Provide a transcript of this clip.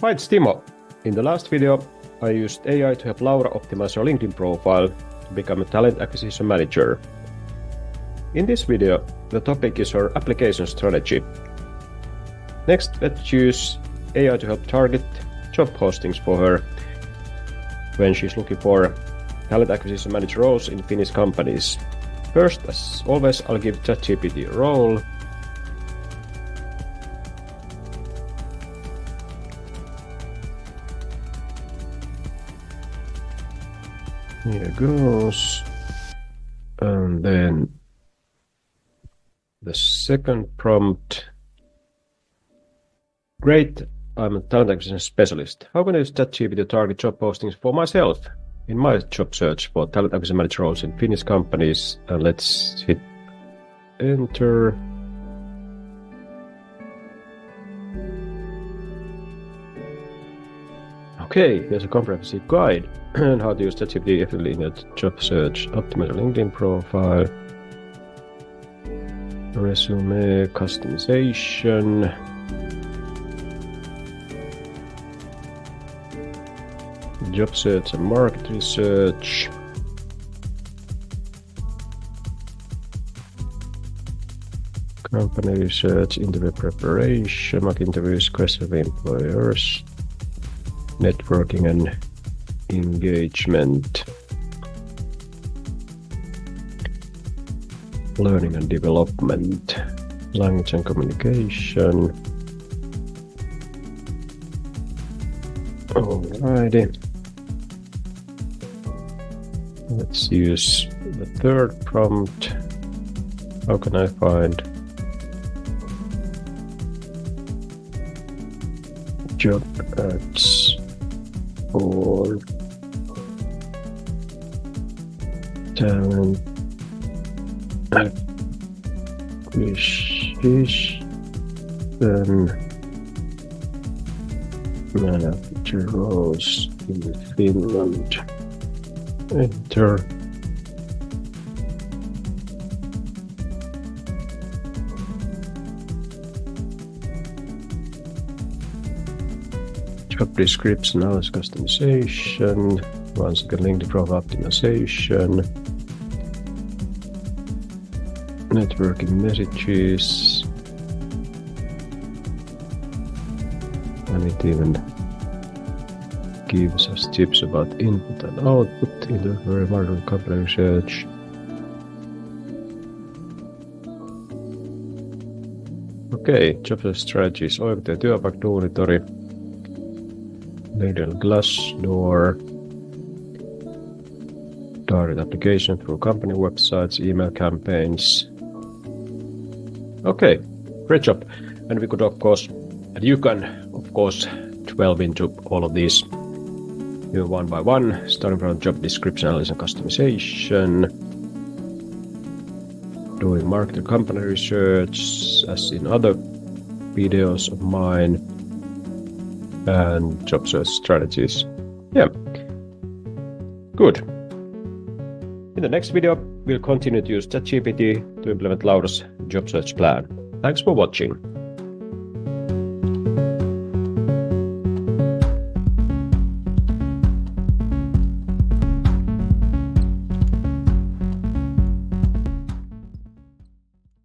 Hi, it's Timo. In the last video, I used AI to help Laura optimize her LinkedIn profile to become a talent acquisition manager. In this video, the topic is her application strategy. Next, let's use AI to help target job postings for her when she's looking for talent acquisition manager roles in Finnish companies. First, as always, I'll give ChatGPT a role. Here goes. And then the second prompt. Great, I'm a talent acquisition specialist. How can I use ChatGPT to target job postings for myself in my job search for talent acquisition manager roles in Finnish companies? And let's hit enter. Okay, here's a comprehensive guide on how to use ChatGPT effectively in your job search. Optimize your LinkedIn profile, resume customization, job search and market research, company research, interview preparation, mock interviews, questions of employers, networking and engagement, learning and development, language and communication. Alrighty. Let's use the third prompt. How can I find job ads for talent acquisition manager roles in Finland? Enter. Job description, analysis, customization, once again LinkedIn profile optimization, networking messages, and it even gives us tips about input and output in the very modern company research. Okay, job strategies, oikea työpaikkaduunitori, LinkedIn Glassdoor, target application through company websites, email campaigns. Okay, great job. And we could, of course, and you can, of course, delve into all of these one by one, starting from job description, analysis and customization, doing market and company research, as in other videos of mine, and job search strategies. Yeah, good. In the next video, we'll continue to use ChatGPT to implement Laura's job search plan. Thanks for watching.